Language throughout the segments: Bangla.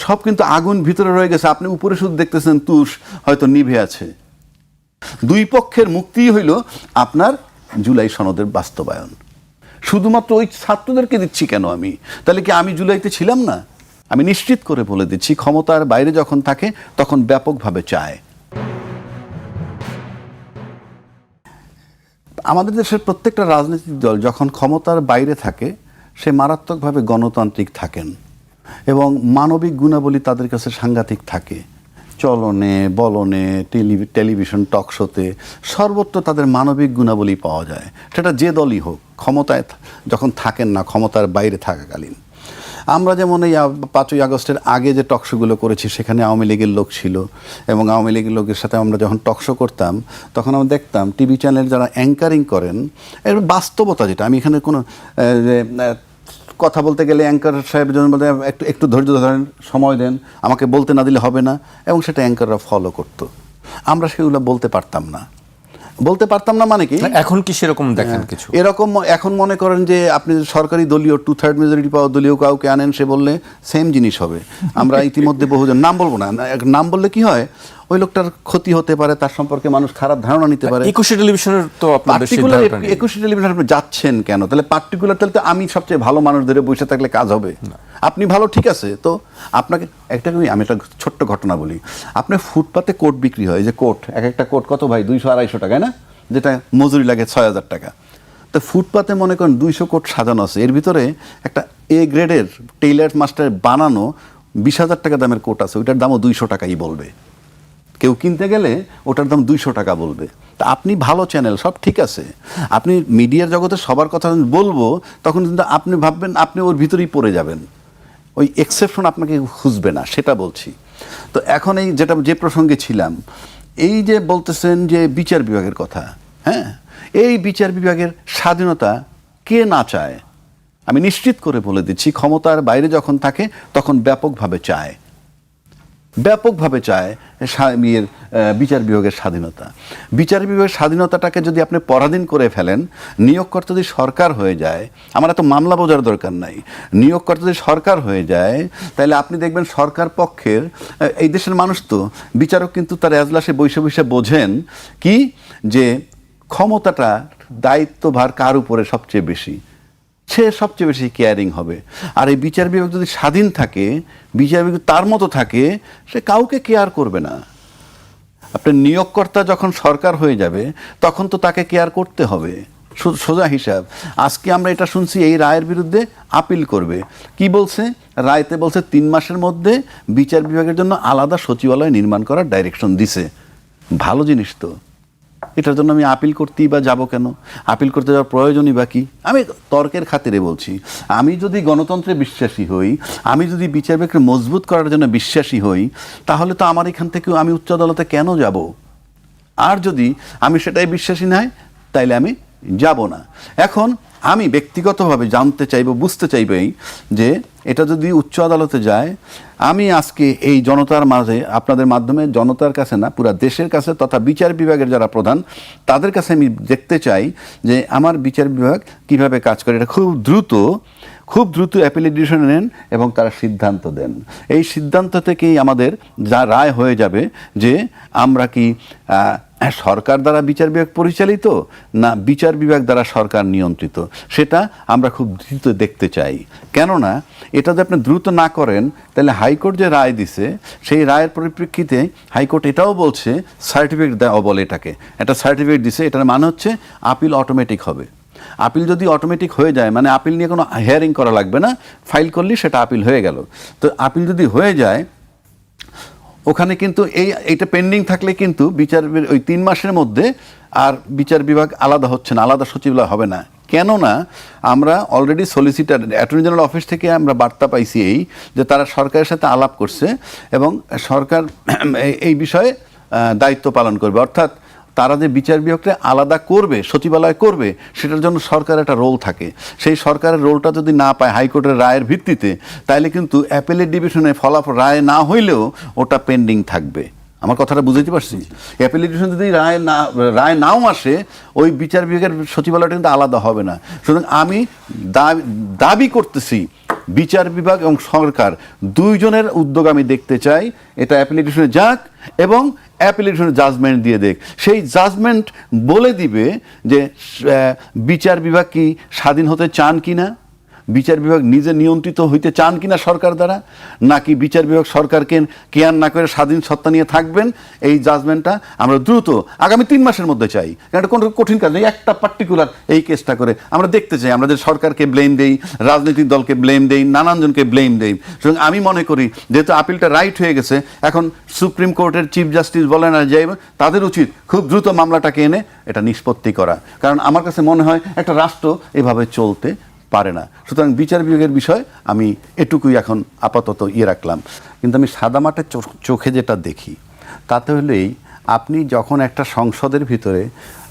সব কিন্তু আগুন ভিতরে রয়ে গেছে, আপনি উপরে শুধু দেখতেছেন তুষ হয়তো নিভে আছে। দুই পক্ষের মুক্তিই হইল আপনার জুলাই সনদের বাস্তবায়ন। শুধুমাত্র ওই ছাত্রদেরকে দিচ্ছি কেন আমি? তাহলে কি আমি জুলাইতে ছিলাম না? আমি নিশ্চিত করে বলে দিচ্ছি, ক্ষমতার বাইরে যখন থাকে তখন ব্যাপকভাবে চায়। আমাদের দেশের প্রত্যেকটা রাজনৈতিক দল যখন ক্ষমতার বাইরে থাকে সে মারাত্মকভাবে গণতান্ত্রিক থাকেন এবং মানবিক গুণাবলী তাদের কাছে সাংঘাতিক থাকে। চলনে বলনে টেলিভিশন টক শোতে সর্বত্র তাদের মানবিক গুণাবলী পাওয়া যায়, সেটা যে দলই হোক, ক্ষমতায় যখন থাকেন না, ক্ষমতার বাইরে থাকাকালীন। আমরা যেমন এই 5ই আগস্টের আগে যে টকশোগুলো করেছি সেখানে আওয়ামী লীগের লোক ছিল এবং আওয়ামী লীগের লোকের সাথে আমরা যখন টকশো করতাম তখন আমরা দেখতাম টিভি চ্যানেল যারা অ্যাঙ্কারিং করেন, এর বাস্তবতা যেটা, আমি এখানে কোনো কথা বলতে গেলে অ্যাঙ্কার সাহেবের জন্য বলতে একটু ধৈর্য ধরেন, সময় দেন, আমাকে বলতে না দিলে হবে না, এবং সেটা অ্যাঙ্কাররা ফলো করতো। আমরা সেগুলো বলতে পারতাম না মানে কি এখন কি সেরকম দেখেন কিছু এরকম? এখন মনে করেন যে আপনি সরকারি দলীয় 2/3 মেজরিটি পাওয়া দলীয় কাউকে আনেন, সে বললে সেম জিনিস হবে। আমরা ইতিমধ্যে বহুজন, নাম বলবো না, নাম বললে কি হয় ওই লোকটার ক্ষতি হতে পারে, তার সম্পর্কে মানুষ খারাপ ধারণা নিতে পারে। 21 টেলিভিশনের তো আপনাদের পার্টিকুলার 21 টেলিভিশন আপনি যাচ্ছেন কেন? তাহলে পার্টিকুলার তাহলে তো আমি সবচেয়ে ভালো মানুষ ধরে বসে থাকলে কাজ হবে? আপনি ভালো, ঠিক আছে, তো আপনাকে আমি একটা ছোট্ট ঘটনা বলি। আপনার ফুটপাতে কোট বিক্রি হয়, যে কোট, একটা কোট কত ভাই, 200-250 টাকায় না, যেটা মজুরি লাগে 6000 টাকা। তো ফুটপাতে মনে করেন 200 কোট সাজানো আছে, এর ভিতরে একটা এ গ্রেডের টেইলার মাস্টার বানানো 20,000 টাকা দামের কোট আছে, ওইটার দামও 200 টাকাই বলবে। কেউ কিনতে গেলে ওটার দাম 200 টাকা বলবে। তা আপনি ভালো চ্যানেল, সব ঠিক আছে, আপনি মিডিয়ার জগতে সবার কথা বলবো, তখন কিন্তু আপনি ভাববেন আপনি ওর ভিতরেই পড়ে যাবেন, ওই এক্সেপশন আপনাকে খুঁজবে না, সেটা বলছি। তো এখন এই যে প্রসঙ্গে ছিলাম, এই যে বলতেছেন যে বিচার বিভাগের কথা, হ্যাঁ, এই বিচার বিভাগের স্বাধীনতা কে না চায়? আমি নিশ্চিত করে বলে দিচ্ছি, ক্ষমতার বাইরে যখন থাকে তখন ব্যাপকভাবে চায় বিচার বিভাগের স্বাধীনতা। বিচার বিভাগের স্বাধীনতাটাকে যদি আপনি পরাধীন করে ফেলেন, নিয়োগকর্তা যদি সরকার হয়ে যায়, আমার এত মামলা বোঝার দরকার নাই, নিয়োগকর্তা যদি সরকার হয়ে যায়, তাহলে আপনি দেখবেন সরকার পক্ষের, এই দেশের মানুষ তো বিচারক কিন্তু তার এজলাসে বসে বসে বোঝেন কি, যে ক্ষমতাটা দায়িত্বভার কার উপরে সবচেয়ে বেশি, সে সবচেয়ে বেশি কেয়ারিং হবে। আর এই বিচার বিভাগ যদি স্বাধীন থাকে, বিচার বিভাগ তার মতো থাকে, সে কাউকে কেয়ার করবে না। আপনার নিয়োগকর্তা যখন সরকার হয়ে যাবে তখন তো তাকে কেয়ার করতে হবে, সোজা হিসাব। আজকে আমরা এটা শুনছি, এই রায়ের বিরুদ্ধে আপিল করবে। কি বলছে রায়তে? বলছে 3 মাসের মধ্যে বিচার বিভাগের জন্য আলাদা সচিবালয় নির্মাণ করার ডাইরেকশন দিছে। ভালো জিনিস তো, এটার জন্য আমি আপিল করতেই বা যাবো কেন? আপিল করতে যাওয়ার প্রয়োজনই বা কি? আমি তর্কের খাতিরে বলছি, আমি যদি গণতন্ত্রে বিশ্বাসী হই, আমি যদি বিচার বিভাগকে মজবুত করার জন্য বিশ্বাসী হই, তাহলে তো আমার এখান থেকেও আমি উচ্চ আদালতে কেন যাব? আর যদি আমি সেটাই বিশ্বাসী নাই, তাইলে আমি যাব না। এখন আমি ব্যক্তিগতভাবে জানতে চাইব, বুঝতে চাইবই যে এটা যদি উচ্চ আদালতে যায়, আমি আজকে এই জনতার মাঝে, আপনাদের মাধ্যমে জনতার কাছে না, পুরা দেশের কাছে, তথা বিচার বিভাগের যারা প্রধান তাদের কাছে আমি দেখতে চাই যে আমার বিচার বিভাগ কিভাবে কাজ করে। এটা খুব দ্রুত অ্যাপিলেট ডিসিশন নেন এবং তারা সিদ্ধান্ত দেন। এই সিদ্ধান্ত থেকেই আমাদের যা রায় হয়ে যাবে যে আমরা কি সরকার দ্বারা বিচার বিভাগ পরিচালিত না বিচার বিভাগ দ্বারা সরকার নিয়ন্ত্রিত, সেটা আমরা খুব দ্রুত দেখতে চাই। কেননা এটা যদি আপনি দ্রুত না করেন, তাহলে হাইকোর্ট যে রায় দিছে সেই রায়ের পরিপ্রেক্ষিতে হাইকোর্ট এটাও বলছে, সার্টিফিকেট দেওয়া বলে এটাকে, একটা সার্টিফিকেট দিছে, এটার মানে হচ্ছে আপিল অটোমেটিক হবে। আপিল যদি অটোমেটিক হয়ে যায়, মানে আপিল নিয়ে কোনো হিয়ারিং করা লাগবে না, ফাইল করলেই সেটা আপিল হয়ে গেল। তো আপিল যদি হয়ে যায়, ওখানে কিন্তু এইটা পেন্ডিং থাকলে কিন্তু ওই 3 মাসের মধ্যে আর বিচার বিভাগ আলাদা হচ্ছে না, আলাদা সচিবালয় হবে না। কেননা আমরা already solicitor attorney general office থেকে আমরা বার্তা পাইছি যে তারা সরকারের সাথে আলাপ করছে এবং সরকার এই বিষয়ে দায়িত্ব পালন করবে। অর্থাৎ তারা যে বিচার বিভাগকে আলাদা করবে, সচিবালয় করবে, সেটার জন্য সরকারের একটা রোল থাকে। সেই সরকারের রোলটা যদি না পায় হাইকোর্টের রায়ের ভিত্তিতে, তাহলে কিন্তু অ্যাপেলেট ডিভিশনে ফলাফল রায় না হইলেও ওটা পেন্ডিং থাকবে। আমার কথাটা বুঝাইতে পারছি? অ্যাপেলেট ডিভিশন যদি রায় নাও আসে, ওই বিচার বিভাগের সচিবালয়টা কিন্তু আলাদা হবে না। সুতরাং আমি দাবি করতেছি বিচার বিভাগ এবং সরকার দুইজনের উদ্যোগ আমি দেখতে চাই। এটা অ্যাপ্লিকেশনে যাক এবং অ্যাপ্লিকেশনে জাজমেন্ট দিয়ে দেখ। সেই জাজমেন্ট বলে দিবে যে বিচার বিভাগ কি স্বাধীন হতে চান কিনা, বিচার বিভাগ নিজে নিয়ন্ত্রিত হইতে চান কিনা সরকার দ্বারা, নাকি বিচার বিভাগ সরকারকে কেয়ার না করে স্বাধীন সত্তা নিয়ে থাকবেন। এই জাজমেন্টটা আমরা দ্রুত আগামী 3 মাসের মধ্যে চাই, কারণ এটা কোনো কঠিন কাজ নেই। একটা পার্টিকুলার এই কেসটা করে আমরা দেখতে চাই, আমরা যে সরকারকে ব্লেম দেই, রাজনৈতিক দলকে ব্লেম দেই, নানানজনকে ব্লেম দেই। সুতরাং আমি মনে করি যেহেতু আপিলটা রাইট হয়ে গেছে, এখন সুপ্রিম কোর্টের চিফ জাস্টিস বলেন আর যাই তাদের উচিত খুব দ্রুত মামলাটাকে এনে এটা নিষ্পত্তি করা, কারণ আমার কাছে মনে হয় একটা রাষ্ট্র এভাবে চলতে পারে না। সুতরাং বিচার বিভাগের বিষয় আমি এটুকুই এখন আপাতত রাখলাম। কিন্তু আমি সাদামাটা চোখে যেটা দেখি তাতে হলেই আপনি যখন একটা সংসদের ভিতরে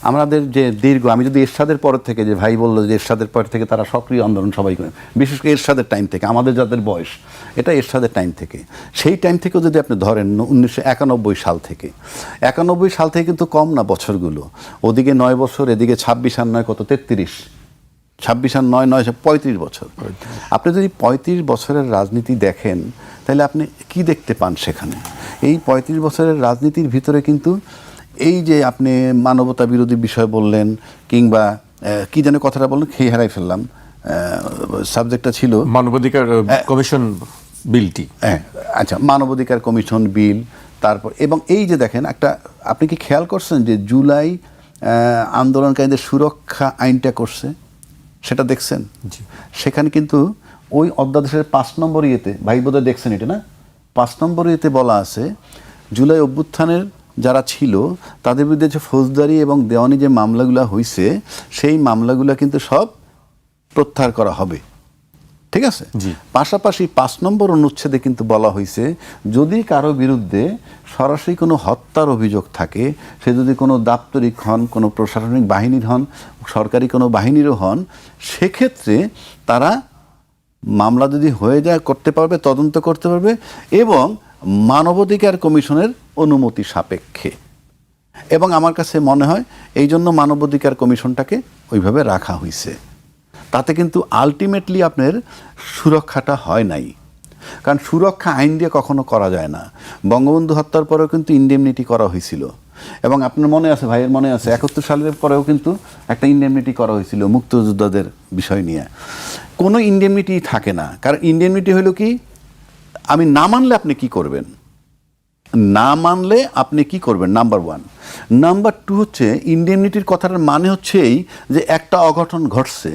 আমাদের যে দীর্ঘ, আমি যদি এরশাদের পর থেকে, যে ভাই বললো যে এরশাদের পর থেকে তারা সক্রিয় আন্দোলন সবাই করে, বিশেষ করে এরশাদের টাইম থেকে, আমাদের যাদের বয়স এটা এরশাদের টাইম থেকে, সেই টাইম থেকেও যদি আপনি ধরেন 1991 সাল থেকে, 91 সাল থেকে কিন্তু কম না বছরগুলো, ওদিকে 9 বছর, এদিকে 26 আর 9 কত 33, 26 আর 9 9 35 বছর। আপনি যদি 35 বছরের রাজনীতি দেখেন তাহলে আপনি কি দেখতে পান সেখানে? এই 35 বছরের রাজনীতির ভিতরে কিন্তু এই যে আপনি মানবতা বিরোধী বিষয় বললেন, কিংবা কি যেন কথাটা বললেন, খেয়ে হারাই ফেললাম, সাবজেক্টটা ছিল মানবাধিকার কমিশন বিলটি। হ্যাঁ, আচ্ছা, মানবাধিকার কমিশন বিল, তারপর এবং এই যে দেখেন একটা, আপনি কি খেয়াল করছেন যে জুলাই আন্দোলনকারীদের সুরক্ষা আইনটা করছে, সেটা দেখছেন? সেখানে কিন্তু ওই অধ্যাদেশের 5 নম্বর ইয়েতে, ভাই বোধহয় দেখছেন এটা না, 5 নম্বর ইয়েতে বলা আছে জুলাই অভ্যুত্থানের যারা ছিল তাদের বিরুদ্ধে যে ফৌজদারি এবং দেওয়ানি যে মামলাগুলো হয়েছে সেই মামলাগুলো কিন্তু সব প্রত্যাহার করা হবে। ঠিক আছে? পাশাপাশি 5 নম্বর অনুচ্ছেদে কিন্তু বলা হয়েছে যদি কারো বিরুদ্ধে সরাসরি কোনো হত্যার অভিযোগ থাকে, সে যদি কোনো দাপ্তরিক হন, কোনো প্রশাসনিক বাহিনীর হন, সরকারি কোনো বাহিনীরও হন, সেক্ষেত্রে তারা মামলা যদি হয়ে যায় করতে পারবে, তদন্ত করতে পারবে এবং মানবাধিকার কমিশনের অনুমতি সাপেক্ষে। এবং আমার কাছে মনে হয় এই জন্য মানবাধিকার কমিশনটাকে ওইভাবে রাখা হয়েছে। তাতে কিন্তু আলটিমেটলি আপনার সুরক্ষাটা হয় নাই, কারণ সুরক্ষা আইন দিয়ে কখনো করা যায় না। বঙ্গবন্ধু হত্যার পরেও কিন্তু ইনডেমনিটি করা হয়েছিল, এবং আপনার মনে আছে, ভাইয়ের মনে আছে, 71 সালের পরেও কিন্তু একটা ইনডেমনিটি করা হয়েছিল মুক্তিযোদ্ধাদের বিষয় নিয়ে। কোনো ইনডেমনিটি থাকে না, কারণ ইনডেমনিটি হলো কি, আমি না মানলে আপনি কি করবেন, না মানলে আপনি কি করবেন, নাম্বার 1। নাম্বার 2 হচ্ছে ইনডেমনিটির কথাটার মানে হচ্ছে এই যে একটা অঘটন ঘটছে,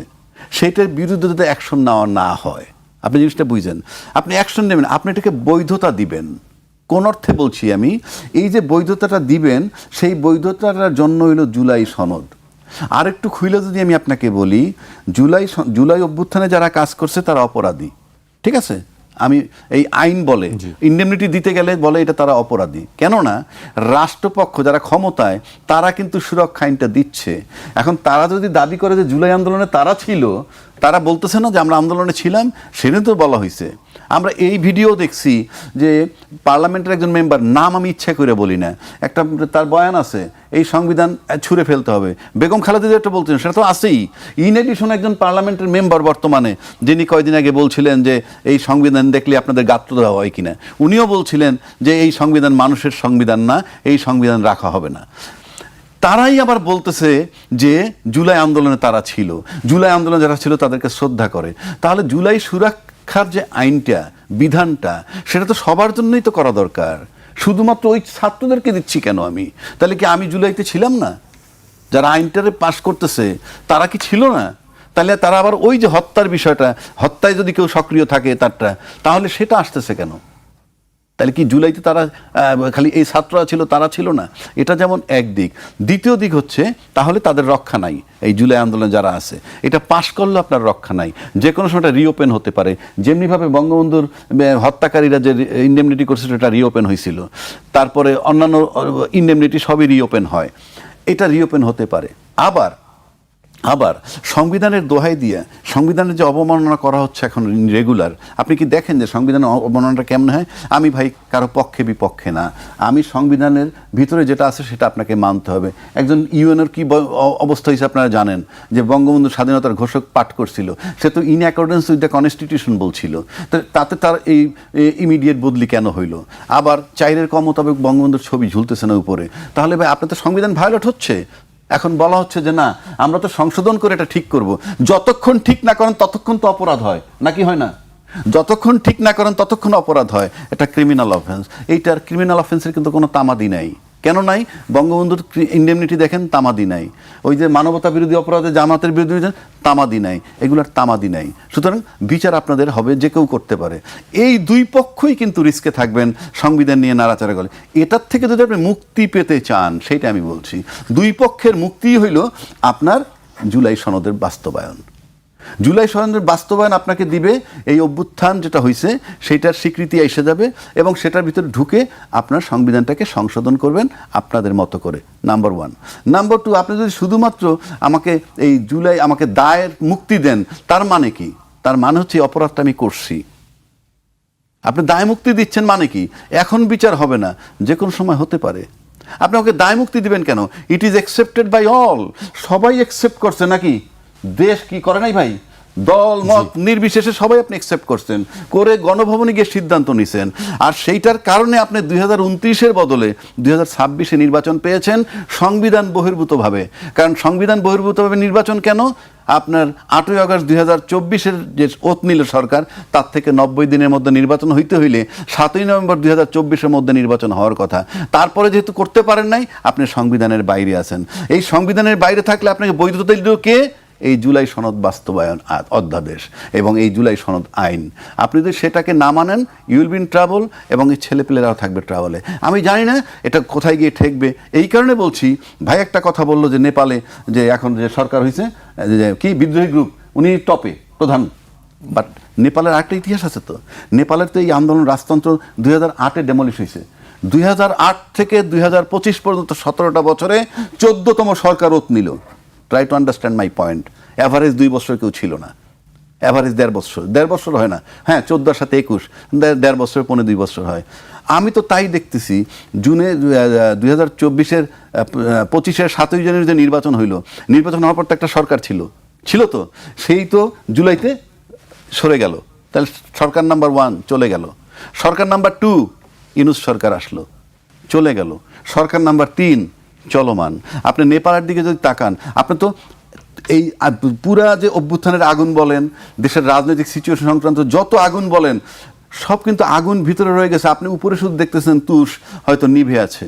সেটার বিরুদ্ধে যদি অ্যাকশন নেওয়া না হয়, আপনি জিনিসটা বুঝছেন, আপনি অ্যাকশন নেবেন, আপনি এটাকে বৈধতা দিবেন। কোন অর্থে বলছি আমি, এই যে বৈধতাটা দিবেন, সেই বৈধতাটার জন্য হইল জুলাই সনদ। আর একটু খুইলে যদি আমি আপনাকে বলি, জুলাই অভ্যুত্থানে যারা কাজ করছে তারা অপরাধী, ঠিক আছে? আমি এই আইন বলে ইনডেমনিটি দিতে গেলে বলে এটা তারা অপরাধী, কেননা রাষ্ট্রপক্ষ যারা ক্ষমতায় তারা কিন্তু সুরক্ষা আইনটা দিচ্ছে। এখন তারা যদি দাবি করে যে জুলাই আন্দোলনে তারা ছিল, তারা বলতেছে না যে আমরা আন্দোলনে ছিলাম, সেটা তো বলা হয়েছে। আমরা এই ভিডিও দেখছি যে পার্লামেন্টের একজন মেম্বার, নাম আমি ইচ্ছা করে বলি না, একটা তার বয়ান আছে এই সংবিধান ছুঁড়ে ফেলতে হবে। বেগম খালেদা জিয়া বলছেন, সেটা তো আছেই। ইন এডিশন একজন পার্লামেন্টের মেম্বার বর্তমানে, যিনি কয়েকদিন আগে বলছিলেন যে এই সংবিধান দেখলে আপনাদের গাত্র দেওয়া হয় কিনা, উনিও বলছিলেন যে এই সংবিধান মানুষের সংবিধান না, এই সংবিধান রাখা হবে না। তারাই আবার বলতেছে যে জুলাই আন্দোলনে তারা ছিল, জুলাই আন্দোলনে যারা ছিল তাদেরকে শ্রদ্ধা করে। তাহলে জুলাই সুরক্ষার যে আইনটা, বিধানটা, সেটা তো সবার জন্যই তো করা দরকার, শুধুমাত্র ওই ছাত্রদেরকে দিচ্ছি কেন আমি? তাহলে কি আমি জুলাইতে ছিলাম না? যারা আইনটারে পাশ করতেছে তারা কি ছিল না? তাহলে তারা আবার ওই যে হত্যার বিষয়টা, হত্যায় যদি কেউ সক্রিয় থাকে তারটা, তাহলে সেটা আসতেছে কেন? তাহলে কি জুলাইতে তারা খালি এই ছাত্ররা ছিল, তারা ছিল না? এটা যেমন একদিক। দ্বিতীয় দিক হচ্ছে তাহলে তাদের রক্ষা নাই, এই জুলাই আন্দোলনে যারা আছে, এটা পাশ করলে আপনার রক্ষা নাই, যে কোনো সময় রিওপেন হতে পারে। যেমনিভাবে বঙ্গবন্ধুর হত্যাকারীরা যে ইনডেমনিটি করছে সেটা রিওপেন হয়েছিল, তারপরে অন্যান্য ইনডেমনিটি সবই রিওপেন হয়, এটা রিওপেন হতে পারে। আবার আবার সংবিধানের দোহাই দিয়ে সংবিধানের যে অবমাননা করা হচ্ছে এখন রেগুলার, আপনি কি দেখেন যে সংবিধানের অবমাননাটা কেমন হয়? আমি ভাই কারো পক্ষে বিপক্ষে না, আমি সংবিধানের ভিতরে যেটা আছে সেটা আপনাকে মানতে হবে। একজন ইউএনের কি অবস্থা হয়েছে আপনারা জানেন, যে বঙ্গবন্ধু স্বাধীনতার ঘোষক পাঠ করছিল, সে তো in accordance with the constitution বলছিল, তাতে তার এই ইমিডিয়েট বদলি কেন হইল? আবার চাইরের কম মোতাবেক বঙ্গবন্ধুর ছবি ঝুলতেছে না উপরে, তাহলে ভাই আপনার তো সংবিধান ভায়োলেট হচ্ছে। এখন বলা হচ্ছে যে না, আমরা তো সংশোধন করে এটা ঠিক করব। যতক্ষণ ঠিক না করেন ততক্ষণ তো অপরাধ হয়, নাকি হয় না? যতক্ষণ ঠিক না করেন ততক্ষণ অপরাধ হয়, এটা ক্রিমিনাল অফেন্স। এইটার ক্রিমিনাল অফেন্সের কিন্তু কোনো তামাদি নাই। কেন নাই? বঙ্গবন্ধুর ইন্ডেমনিটি দেখেন, তামাদি নাই। ওই যে মানবতা বিরোধী অপরাধে জামাতের বিরোধী, তামাদি নাই। এগুলার তামাদি নাই। সুতরাং বিচার আপনাদের হবে, যে কেউ করতে পারে। এই দুই পক্ষই কিন্তু রিস্কে থাকবেন সংবিধান নিয়ে নাড়াচাড়া করে। এটার থেকে যদি আপনি মুক্তি পেতে চান, সেইটা আমি বলছি, দুই পক্ষের মুক্তি হইল আপনার জুলাই সনদের বাস্তবায়ন। জুলাই সনদের বাস্তবায়ন আপনাকে দিবে এই অভ্যুত্থান যেটা হয়েছে সেইটার স্বীকৃতি এসে যাবে, এবং সেটার ভিতরে ঢুকে আপনার সংবিধানটাকে সংশোধন করবেন আপনাদের মতো করে। Number one. নাম্বার টু, আপনি যদি শুধুমাত্র আমাকে এই জুলাই আমাকে দায়ের মুক্তি দেন, তার মানে কি? তার মানে হচ্ছে অপরাধটা আমি করছি। আপনি দায় মুক্তি দিচ্ছেন মানে কি? এখন বিচার হবে না, যে কোনো সময় হতে পারে। আপনি ওকে দায় মুক্তি দিবেন কেন? It is accepted by all. সবাই অ্যাকসেপ্ট করছে নাকি? দেশ কি করে নাই ভাই? দল মত নির্বিশেষে সবাই আপনি অ্যাকসেপ্ট করছেন, করে গণভবনে গিয়ে সিদ্ধান্ত নিছেন। আর সেইটার কারণে আপনি 2029-এর বদলে 2026-এ নির্বাচন পেয়েছেন সংবিধান বহির্ভূতভাবে। কারণ সংবিধান বহির্ভূতভাবে নির্বাচন কেন? আপনার 8ই আগস্ট 2024-এর যে ওত নিল সরকার, তার থেকে 90 দিনের মধ্যে নির্বাচন হইতে হইলে 7ই নভেম্বর 2024-এর মধ্যে নির্বাচন হওয়ার কথা। তারপরে যেহেতু করতে পারেন নাই, আপনি সংবিধানের বাইরে আছেন। এই সংবিধানের বাইরে থাকলে আপনাকে বৈধতা দিল কে? এই জুলাই সনদ বাস্তবায়ন অধ্যাদেশ এবং এই জুলাই সনদ আইন। আপনি যদি সেটাকে না মানেন, you will be in trouble, এবং এই ছেলেপেলেরাও থাকবে ট্রাবলে। আমি জানি না এটা কোথায় গিয়ে ঠেকবে। এই কারণে বলছি, ভাই একটা কথা বললো যে নেপালে যে এখন যে সরকার হয়েছে, যে কি বিদ্রোহী গ্রুপ, উনি টপে প্রধান। বাট নেপালের আরেকটা ইতিহাস আছে তো। নেপালের তো এই আন্দোলন রাজতন্ত্র 2008-এ ডেমলিশ হয়েছে। 2008 থেকে 2025 পর্যন্ত 17টা বছরে 14তম সরকার ওত নিল। Try to understand my point. Average 2 বছর কেউ ছিল না, অ্যাভারেজ 1.5 বছর হয় না। হ্যাঁ, 14 আর 7 21, 1.5 বছর, 2.5 বছর হয়। আমি তো তাই দেখতেছি। জুনে 2024-এর 25-এর 7ই জানুয়ারি যে নির্বাচন হইলো, নির্বাচন হওয়ার পর তো একটা সরকার ছিল তো, সেই তো জুলাইতে সরে গেল। তাহলে সরকার নাম্বার 1 চলে গেল। সরকার নাম্বার 2 ইউনূস সরকার আসলো, চলে গেল। সরকার নাম্বার 3 চলমান। আপনি নেপালের দিকে যদি তাকান, আপনি তো এই পুরা যে অভ্যুত্থানের আগুন বলেন, দেশের রাজনৈতিক সিচুয়েশন সংক্রান্ত যত আগুন বলেন, সব কিন্তু আগুন ভিতরে রয়ে গেছে। আপনি উপরে শুধু দেখতেছেন তুষ হয়তো নিভে আছে।